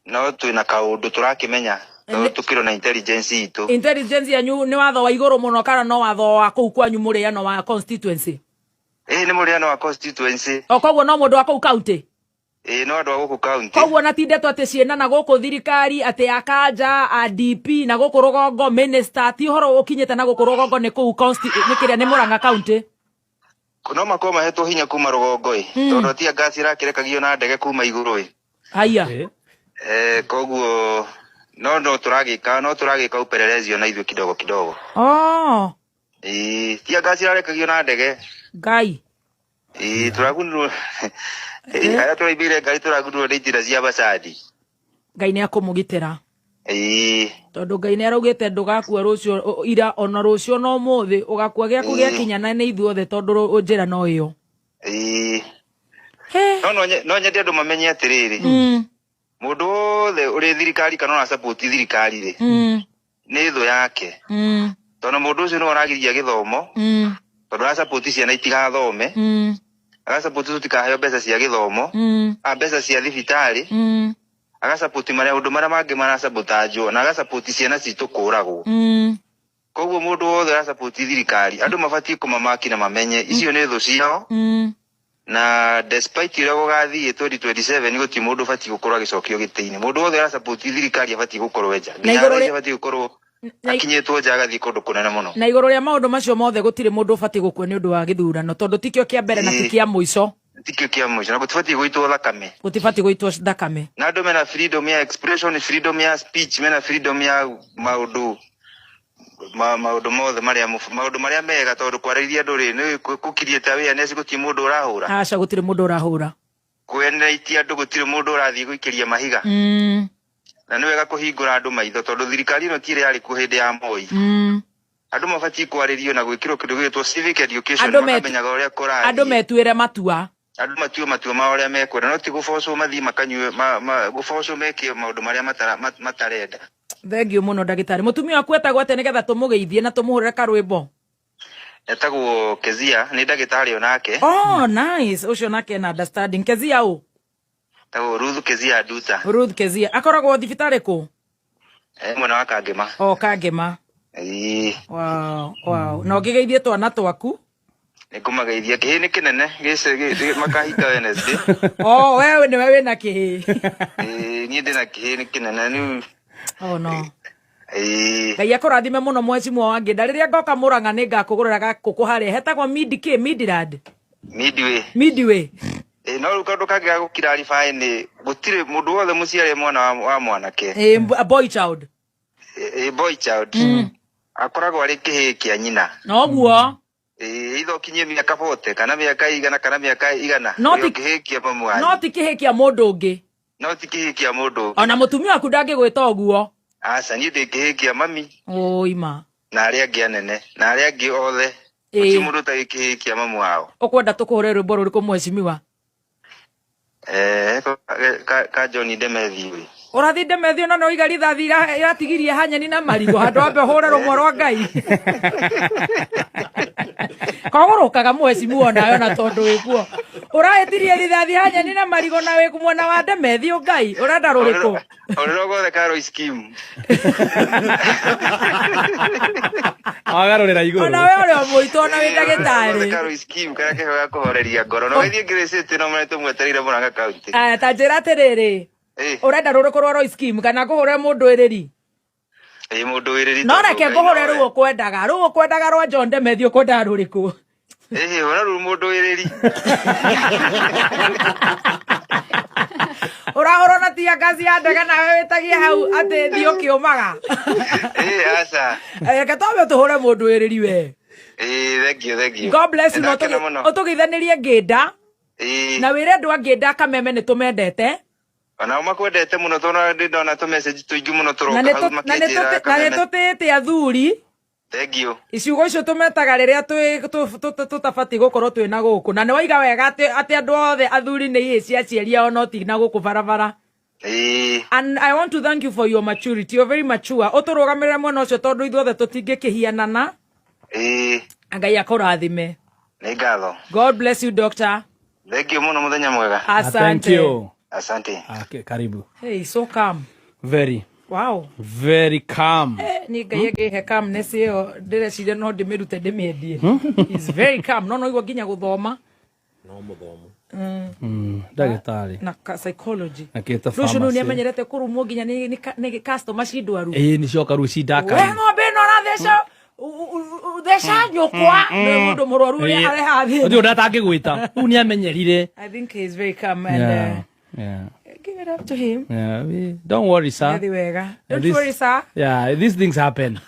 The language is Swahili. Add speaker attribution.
Speaker 1: no twina kaundu turakimenya tukiro na intelligence itu.
Speaker 2: Intelligence yanyu ni watho wa iguru muno kana no watho wa kuu kwanyu muriano wa constituency?
Speaker 1: Ni muriano wa constituency.
Speaker 2: Koguo no mundu wa kuu county?
Speaker 1: No andu a guku county.
Speaker 2: Koguo na tindetwo ati ciena na guku thirikari ati akanja a DP na guku rugongo minister ti horo ukinyete na guku rugongo ni kuu ni kiria ni Murang'a county?
Speaker 1: Kuno makoma mahetwo hinya kuma rugongo tondu ti ngasi irakirekagio na ndege kuma iguru
Speaker 2: haya
Speaker 1: koguo no turagika upelelezi na ithu kidogo kidogo. Ti ngasi irarekagio na ndege
Speaker 2: ngai
Speaker 1: turagundu aya turaibire ngari turagundu na itira cia bacadi
Speaker 2: ngai ni akumugitira tondu ngai ni araugite ndugakua rucio ira ona rucio no muthi ugakua giaku giakinyana ni ithuothe tondu njira no iyo
Speaker 1: no nyende andu mamenye atiriri mundu wothe uri thirikari kana na support thirikari ri ni thu yake tondu mundu ucio no aragiria githomo tondu na support ciana itigathome agasupport tutikaheo mbeca cia githomo mbeca cia thibitari agasupport maria undu maria mangi marasabotajo na agasupport ciana citu kuragwo koguo mundu wothe arasupport thirikari andu mabatie kumamaki na mamenye icio ni thu ciao na despite ira gugathie 2027 guti mundu batie gukorwo agicokio gitiini mundu wothe arasupport thirikari abatie gukorwo nja abatie gukorwo akinyetwo nja agathie kundu kunene muno
Speaker 2: na iguru ria maundu macio mothe gutire mundu batie gukua ni undu wa githurano tondu tikio kia mbere na tikia muico
Speaker 1: tikio kia muico na gutibatie guitwo thakame
Speaker 2: gutibatie guitwo thakame
Speaker 1: na andu mena freedom ya expression freedom ya speech mena freedom ya maundu mothe maria mega tondu kwariria nduri ni kukirie ta wia nesi gutie mundu urahura
Speaker 2: aca gutire mundu urahura
Speaker 1: kwenda itia andu gutire mundu urathie guikiria mahiga na ni wega kuhingura andu maitho tondu thirikari no tire yari ku hindi ya Moi andu mabatie kwaririo na gwikirwo kindu gitwo civic education makamenyaga uria kurari
Speaker 2: andu metuire matua
Speaker 1: andu matue matua ma uria mekwenda no ti guboco mathii makanyue guboco meke maundu maria matarenda.
Speaker 2: Thank you muno ndagitari mutumia waku etagwo ate nigetha tumugeithie na tumuhurire karwimbo?
Speaker 1: Etagwo Kezia ni ndagitari onake.
Speaker 2: Nice ucio nake na understanding. Kezia u
Speaker 1: etagwo Ruth Kezia Duta.
Speaker 2: Ruth Kezia akoragwo thibitari ku?
Speaker 1: Mwena wa Kangema.
Speaker 2: Kangema. Wow no ngigeithie twana twaku
Speaker 1: nikumageithia kihi ni kinene makahika Wednesday.
Speaker 2: Wewe ni wewe na kihi
Speaker 1: ni ndina kihi ni kinene ni
Speaker 2: no ngai akurathime muno mwecimu wangi ndariria ngoka Murang'a ni ngakugurira gakuku haria hetagwo Midland Midway no rukandu kangi gagukira rifae ni gutire mundu wothe muciare mwana wa mwanake boy child
Speaker 1: akoragwo ari kihi kia nyina
Speaker 2: noguo
Speaker 1: itho kinyie miaka 40 kana miaka 100 kana miaka 100 no kihi kia pamwe
Speaker 2: no ti kihi kia mundu ungi
Speaker 1: no ti kihi kia mundu
Speaker 2: ona mutumia waku ndangigwita uguo
Speaker 1: aca ni ndi kihi kia mami
Speaker 2: ima
Speaker 1: na aria angi anene na aria angi othe ti mundu ta kihi kia mamu wao
Speaker 2: ukwenda tukuhure rwimbo ruriku mwecimiwa
Speaker 1: ka John Demethi
Speaker 2: urathi Demethi ona no igari thathi iratigirie hanyeni na marigo handu ambe hure rumwe rwa ngai kogurukaga mwecimu nayo na tondu wikuo urahetirie rithathi hanyeni na marigo na wiku mwena wa Demethi ngai urenda ruriku
Speaker 1: urirogo the caro scheme
Speaker 3: agarurira iguru
Speaker 2: ona we uri muito na wi ndagitari
Speaker 1: caro scheme kana kehoya kuhoreria ngoro no githie ngiricite no mwe tumweterire Murang'a county
Speaker 2: ta njira atiriri urenda ruriku rwa scheme kana kuhure mundu iriri
Speaker 1: mundu iriri
Speaker 2: no reke nguhure ruo kwendaga rwa John Demethi ukwendaga ruriku
Speaker 1: ora ru mundu iriri
Speaker 2: urahoro na tia gazi ya ndege nawe witagie hau ati thio kiumaga
Speaker 1: aca
Speaker 2: reke twabe tuhure mundu iriri we
Speaker 1: thank you
Speaker 2: God bless you no tugeithanirie nginda na wire andu anginda kameme ni tumendete
Speaker 1: ona makwendete muno tona ndona to message tuingi muno turoka hau makijira
Speaker 2: na netutite athuri
Speaker 1: thank you
Speaker 2: iciugo icio tumetaga riria tutabati gukorwo twina guku na ni waiga wega ati andu othe athuri ni ici aciaria ona utina guku barabara and I want to thank you for your maturity. You're very mature uturugamirira mwena ucio tondu ithuothe tutingikihianana ngai akurathime
Speaker 1: ni ngatho.
Speaker 2: God bless you doctor.
Speaker 1: Thank you muno muthenya mwega.
Speaker 2: Asante.
Speaker 1: Asante.
Speaker 3: Okay, karibu.
Speaker 2: Hey, so calm.
Speaker 3: Very.
Speaker 2: Wow.
Speaker 3: Very calm.
Speaker 2: Ni gayege he calmness yo ndĩreciria no ndĩmĩrute ndĩmĩendie. He's very calm. No igwa nginya guthoma.
Speaker 4: No muthomo.
Speaker 3: Ndagĩtarĩ.
Speaker 2: Na psychology.
Speaker 3: Akĩta pharmacy.
Speaker 2: Rũciũ nĩ amenyerete kũrumwo nginya nĩ customer cindwaru.
Speaker 3: Nĩ cioka rũci ndaka.
Speaker 2: We ng'ombe no ratheca theca nyũkwa nĩ mũndũ mũrwaru ũrĩa areha thĩ.
Speaker 3: Ũthiũ ndatangĩgwĩta. Rĩu nĩ amenyerire.
Speaker 2: I think he's very calm and
Speaker 3: yeah.
Speaker 2: Give it up to him.
Speaker 3: Yeah, don't worry, sir.
Speaker 2: Don't worry, sir.
Speaker 3: Yeah, these things happen.